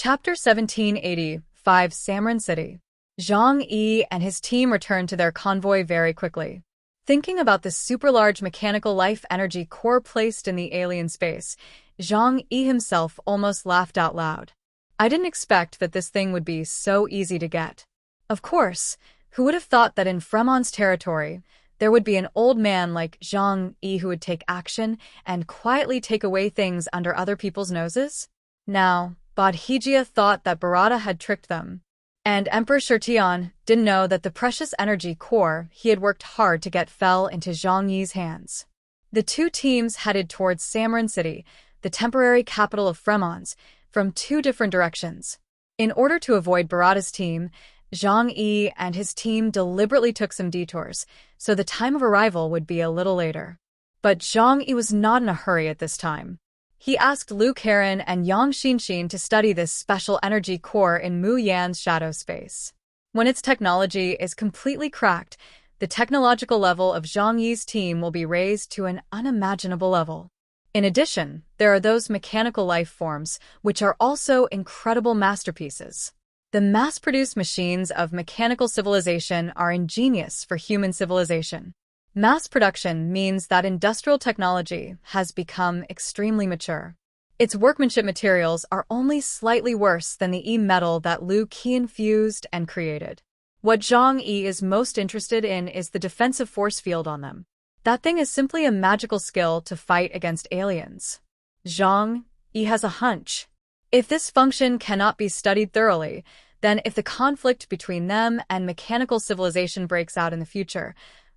Chapter 1785 Samaron City. Zhang Yi and his team returned to their convoy very quickly. Thinking about the super-large mechanical life energy core placed in the alien space, Zhang Yi himself almost laughed out loud. I didn't expect that this thing would be so easy to get. Of course, who would have thought that in Fremon's territory, there would be an old man like Zhang Yi who would take action and quietly take away things under other people's noses? Now, Bodhijia thought that Bharata had tricked them. And Emperor Shirtian didn't know that the precious energy core he had worked hard to get fell into Zhang Yi's hands. The two teams headed towards Samaron City, the temporary capital of Fremons, from two different directions. In order to avoid Bharata's team, Zhang Yi and his team deliberately took some detours, so the time of arrival would be a little later. But Zhang Yi was not in a hurry at this time. He asked Lu Karen and Yang Xinxin to study this special energy core in Mu Yan's shadow space. When its technology is completely cracked, the technological level of Zhang Yi's team will be raised to an unimaginable level. In addition, there are those mechanical life forms, which are also incredible masterpieces. The mass-produced machines of mechanical civilization are ingenious for human civilization. Mass production means that industrial technology has become extremely mature. Its workmanship materials are only slightly worse than the E-metal that Lu Qian fused and created. What Zhang Yi is most interested in is the defensive force field on them. That thing is simply a magical skill to fight against aliens. Zhang Yi has a hunch. If this function cannot be studied thoroughly, then if the conflict between them and mechanical civilization breaks out in the future,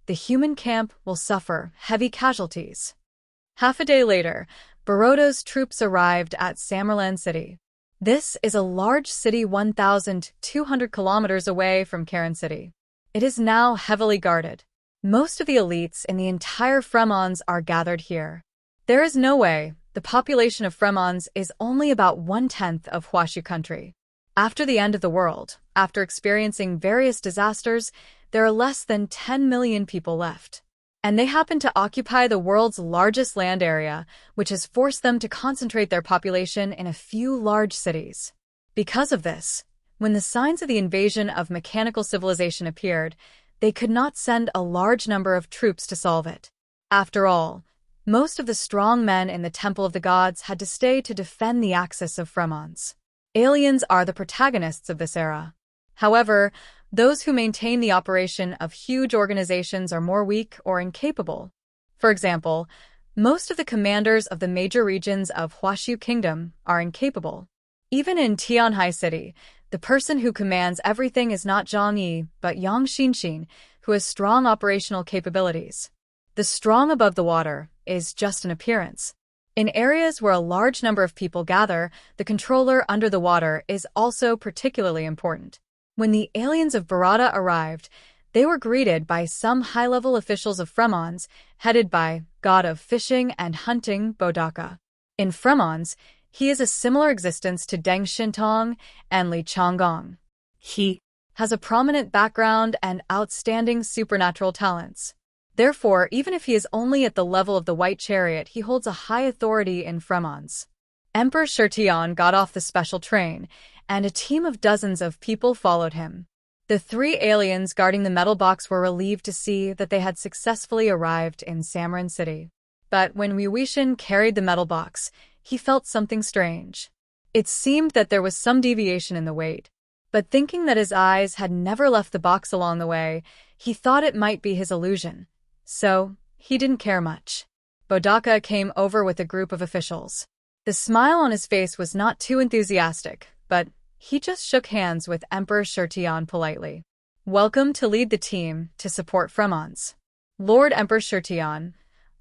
the human camp will suffer heavy casualties. Half a day later, Bharata's troops arrived at Samaron City. This is a large city 1,200 kilometers away from Karen City. It is now heavily guarded. Most of the elites in the entire Fremons are gathered here. There is no way. The population of Fremons is only about 1/10 of Huashu country. After the end of the world, after experiencing various disasters, there are less than 10 million people left. And they happen to occupy the world's largest land area, which has forced them to concentrate their population in a few large cities. Because of this, when the signs of the invasion of mechanical civilization appeared, they could not send a large number of troops to solve it. After all, most of the strong men in the Temple of the Gods had to stay to defend the axis of Fremons. Aliens are the protagonists of this era. However, those who maintain the operation of huge organizations are more weak or incapable. For example, most of the commanders of the major regions of Huashu Kingdom are incapable. Even in Tianhai City, the person who commands everything is not Zhang Yi, but Yang Xinxin, who has strong operational capabilities. The strong above the water is just an appearance. In areas where a large number of people gather, the controller under the water is also particularly important. When the aliens of Bharata arrived, they were greeted by some high-level officials of Fremons, headed by God of Fishing and Hunting Bodaka. In Fremons, he is a similar existence to Deng Shintong and Li Changgong. He has a prominent background and outstanding supernatural talents. Therefore, even if he is only at the level of the White Chariot, he holds a high authority in Fremons. Emperor Shirtian got off the special train, and a team of dozens of people followed him. The three aliens guarding the metal box were relieved to see that they had successfully arrived in Samaron City. But when Wuishin carried the metal box, he felt something strange. It seemed that there was some deviation in the weight, but thinking that his eyes had never left the box along the way, he thought it might be his illusion. So, he didn't care much. Bodaka came over with a group of officials. The smile on his face was not too enthusiastic, but he just shook hands with Emperor Shirtian politely. Welcome to lead the team to support Fremons. Lord Emperor Shirtian,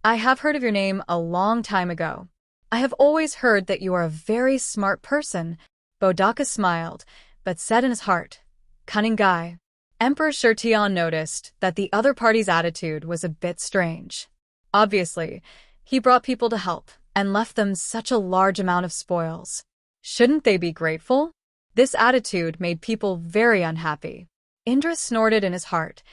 I have heard of your name a long time ago. I have always heard that you are a very smart person. Bodaka smiled, but said in his heart, cunning guy. Emperor Shirtian noticed that the other party's attitude was a bit strange. Obviously, he brought people to help and left them such a large amount of spoils. Shouldn't they be grateful? This attitude made people very unhappy. Indra snorted in his heart.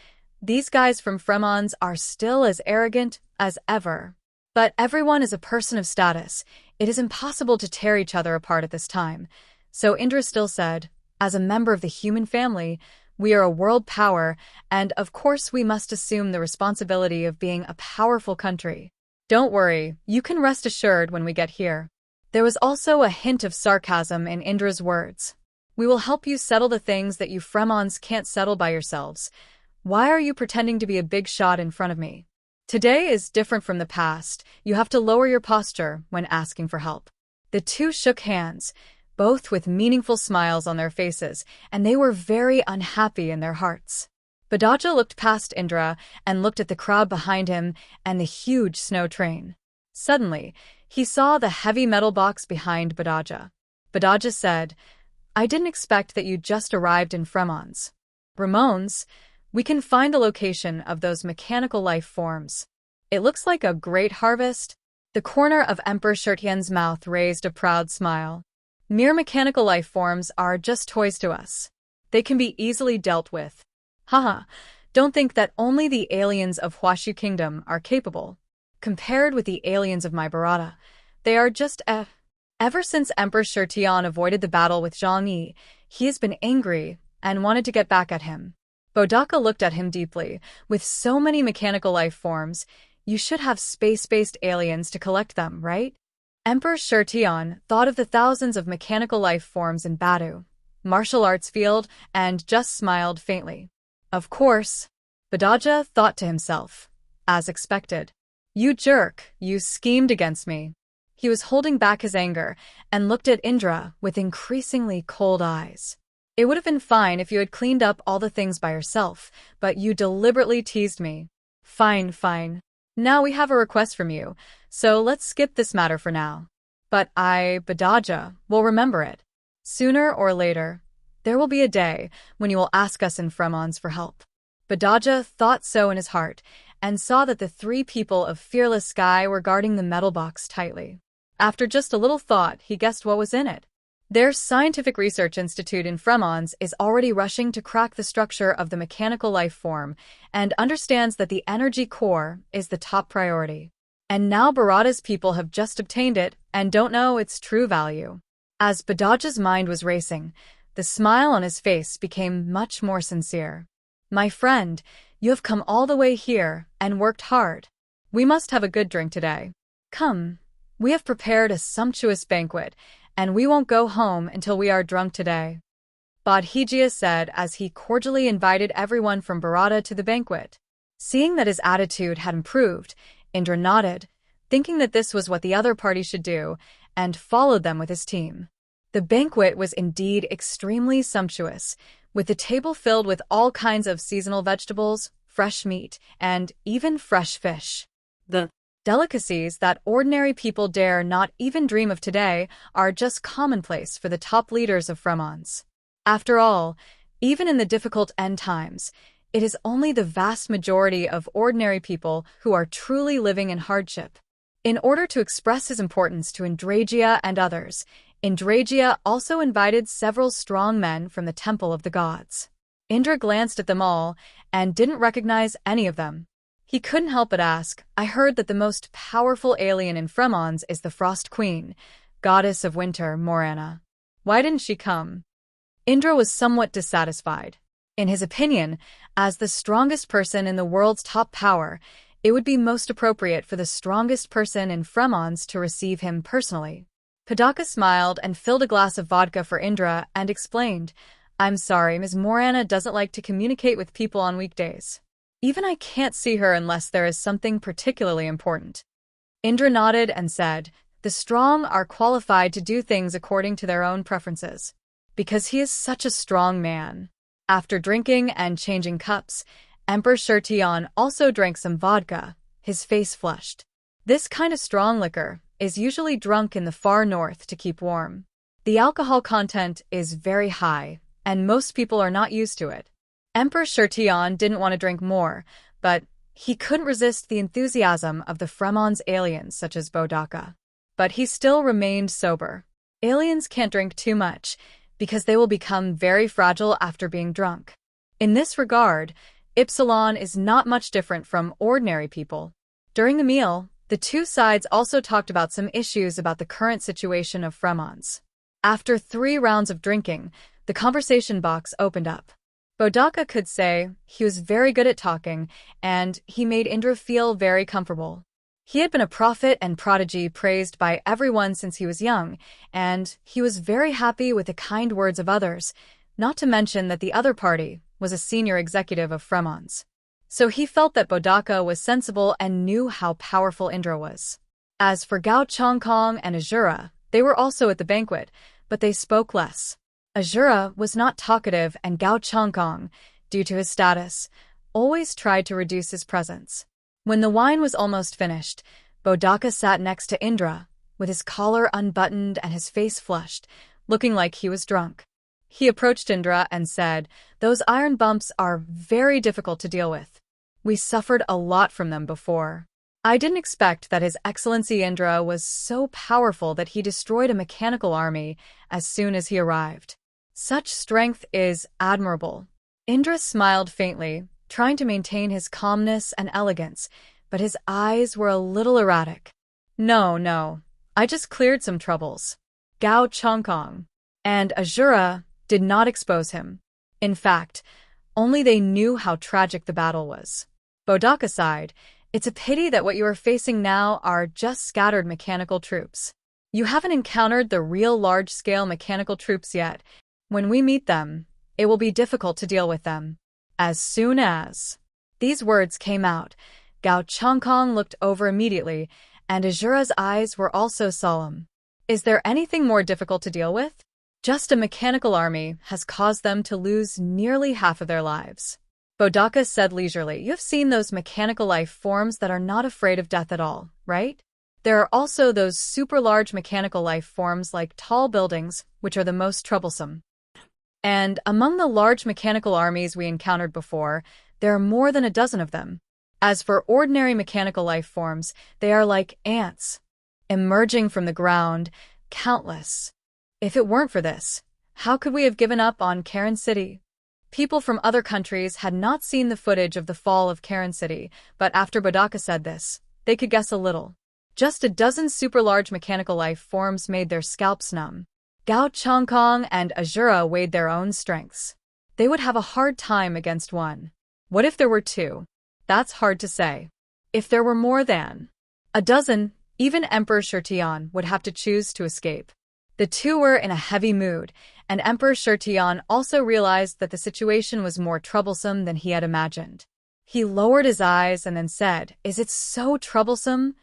These guys from Fremons are still as arrogant as ever. But everyone is a person of status. It is impossible to tear each other apart at this time. So Indra still said, as a member of the human family, we are a world power, and of course we must assume the responsibility of being a powerful country. Don't worry, you can rest assured when we get here. There was also a hint of sarcasm in Indra's words. We will help you settle the things that you Fremons can't settle by yourselves. Why are you pretending to be a big shot in front of me? Today is different from the past. You have to lower your posture when asking for help. The two shook hands, both with meaningful smiles on their faces, and they were very unhappy in their hearts. Badaja looked past Indra and looked at the crowd behind him and the huge snow train. Suddenly, he saw the heavy metal box behind Badaja. Badaja said, I didn't expect that you just arrived in Fremons. Ramones, we can find the location of those mechanical life forms. It looks like a great harvest. The corner of Emperor Shirtian's mouth raised a proud smile. Mere mechanical life forms are just toys to us. They can be easily dealt with. Haha, don't think that only the aliens of Huashu Kingdom are capable. Compared with the aliens of my Bharata, they are just Ever since Emperor Shirtian avoided the battle with Zhang Yi, he has been angry and wanted to get back at him. Bodaka looked at him deeply. With so many mechanical life forms, you should have space-based aliens to collect them, right? Emperor Shirtian thought of the thousands of mechanical life forms in Badu, martial arts field, and just smiled faintly. Of course, Badaja thought to himself, as expected. You jerk, you schemed against me. He was holding back his anger and looked at Indra with increasingly cold eyes. It would have been fine if you had cleaned up all the things by yourself, but you deliberately teased me. Fine, fine. Now we have a request from you, so let's skip this matter for now. But Badaja, will remember it. Sooner or later, there will be a day when you will ask us in Fremons for help. Badaja thought so in his heart and saw that the three people of Fearless Sky were guarding the metal box tightly. After just a little thought, he guessed what was in it. Their scientific research institute in Fremons is already rushing to crack the structure of the mechanical life form and understands that the energy core is the top priority. And now Bharata's people have just obtained it and don't know its true value. As Badaja's mind was racing, the smile on his face became much more sincere. My friend, you have come all the way here and worked hard. We must have a good drink today. Come, we have prepared a sumptuous banquet, and we won't go home until we are drunk today. Bodhijia said as he cordially invited everyone from Bharata to the banquet. Seeing that his attitude had improved, Indra nodded, thinking that this was what the other party should do, and followed them with his team. The banquet was indeed extremely sumptuous, with the table filled with all kinds of seasonal vegetables, fresh meat, and even fresh fish. The delicacies that ordinary people dare not even dream of today are just commonplace for the top leaders of Fremons. After all, even in the difficult end times, it is only the vast majority of ordinary people who are truly living in hardship. In order to express his importance to Indrajia and others, Indrajia also invited several strong men from the Temple of the Gods. Indra glanced at them all and didn't recognize any of them. He couldn't help but ask, I heard that the most powerful alien in Fremons is the Frost Queen, goddess of winter, Morana. Why didn't she come? Indra was somewhat dissatisfied. In his opinion, as the strongest person in the world's top power, it would be most appropriate for the strongest person in Fremons to receive him personally. Padaka smiled and filled a glass of vodka for Indra and explained, I'm sorry, Ms. Morana doesn't like to communicate with people on weekdays. Even I can't see her unless there is something particularly important. Indra nodded and said, the strong are qualified to do things according to their own preferences. Because he is such a strong man. After drinking and changing cups, Emperor Shirtian also drank some vodka. His face flushed. This kind of strong liquor is usually drunk in the far north to keep warm. The alcohol content is very high, and most people are not used to it. Emperor Shirtian didn't want to drink more, but he couldn't resist the enthusiasm of the Fremons aliens such as Bodaka. But he still remained sober. Aliens can't drink too much, because they will become very fragile after being drunk. In this regard, Ipsilon is not much different from ordinary people. During the meal, the two sides also talked about some issues about the current situation of Fremons. After 3 rounds of drinking, the conversation box opened up. Bodaka could say he was very good at talking, and he made Indra feel very comfortable. He had been a prophet and prodigy praised by everyone since he was young, and he was very happy with the kind words of others, not to mention that the other party was a senior executive of Fremon's. So he felt that Bodaka was sensible and knew how powerful Indra was. As for Gao Chongkong and Azura, they were also at the banquet, but they spoke less. Azura was not talkative, and Gao Chongkong, due to his status, always tried to reduce his presence. When the wine was almost finished, Bodaka sat next to Indra, with his collar unbuttoned and his face flushed, looking like he was drunk. He approached Indra and said, "Those iron bumps are very difficult to deal with. We suffered a lot from them before. I didn't expect that His Excellency Indra was so powerful that he destroyed a mechanical army as soon as he arrived. Such strength is admirable." Indra smiled faintly, trying to maintain his calmness and elegance, but his eyes were a little erratic. No, I just cleared some troubles. Gao Chongkong and Azura did not expose him. In fact, only they knew how tragic the battle was. Bodaka sighed. "It's a pity that what you are facing now are just scattered mechanical troops. You haven't encountered the real large-scale mechanical troops yet. When we meet them, it will be difficult to deal with them." As soon as these words came out, Gao Chongkong looked over immediately, and Azura's eyes were also solemn. "Is there anything more difficult to deal with? Just a mechanical army has caused them to lose nearly half of their lives." Bodaka said leisurely, "You have seen those mechanical life forms that are not afraid of death at all, right? There are also those super large mechanical life forms like tall buildings, which are the most troublesome. And among the large mechanical armies we encountered before, there are more than a dozen of them. As for ordinary mechanical life forms, they are like ants, emerging from the ground, countless. If it weren't for this, how could we have given up on Karen City?" People from other countries had not seen the footage of the fall of Karen City, but after Bodaka said this, they could guess a little. Just a dozen super-large mechanical life forms made their scalps numb. Gao Chongkong and Azura weighed their own strengths. They would have a hard time against one. What if there were 2? That's hard to say. If there were more than a dozen, even Emperor Shirtian would have to choose to escape. The 2 were in a heavy mood, and Emperor Shirtian also realized that the situation was more troublesome than he had imagined. He lowered his eyes and then said, "Is it so troublesome?"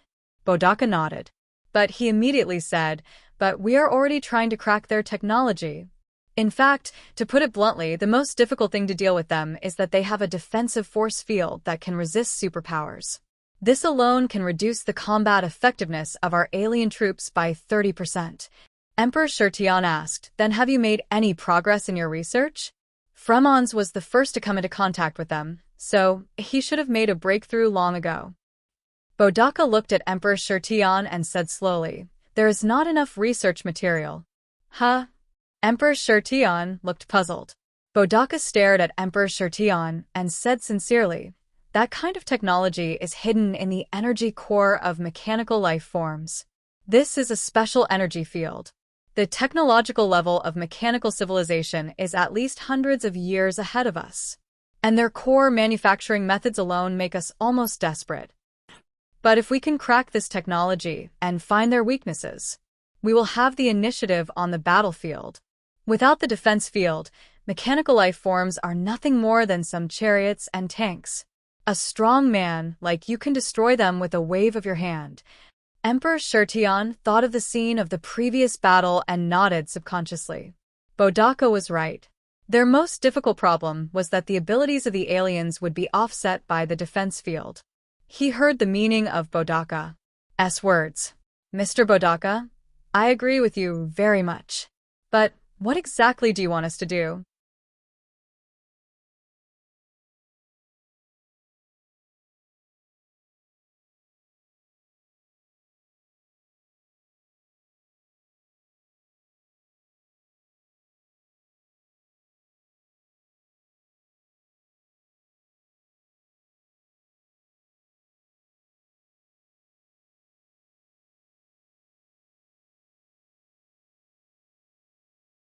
Bodaka nodded. But he immediately said, "But we are already trying to crack their technology. In fact, to put it bluntly, the most difficult thing to deal with them is that they have a defensive force field that can resist superpowers. This alone can reduce the combat effectiveness of our alien troops by 30%. Emperor Shirtian asked, "Then have you made any progress in your research?" Fremon's was the first to come into contact with them, so he should have made a breakthrough long ago. Bodaka looked at Emperor Shirtian and said slowly, "There is not enough research material." Huh? Emperor Shirtian looked puzzled. Bodaka stared at Emperor Shirtian and said sincerely, "That kind of technology is hidden in the energy core of mechanical life forms. This is a special energy field. The technological level of mechanical civilization is at least hundreds of years ahead of us, and their core manufacturing methods alone make us almost desperate. But if we can crack this technology and find their weaknesses, we will have the initiative on the battlefield. Without the defense field, mechanical life forms are nothing more than some chariots and tanks. A strong man like you can destroy them with a wave of your hand." Emperor Shirtian thought of the scene of the previous battle and nodded subconsciously. Bodaka was right. Their most difficult problem was that the abilities of the aliens would be offset by the defense field. He heard the meaning of Bodaka's words. "Mr. Bodaka, I agree with you very much. But what exactly do you want us to do?"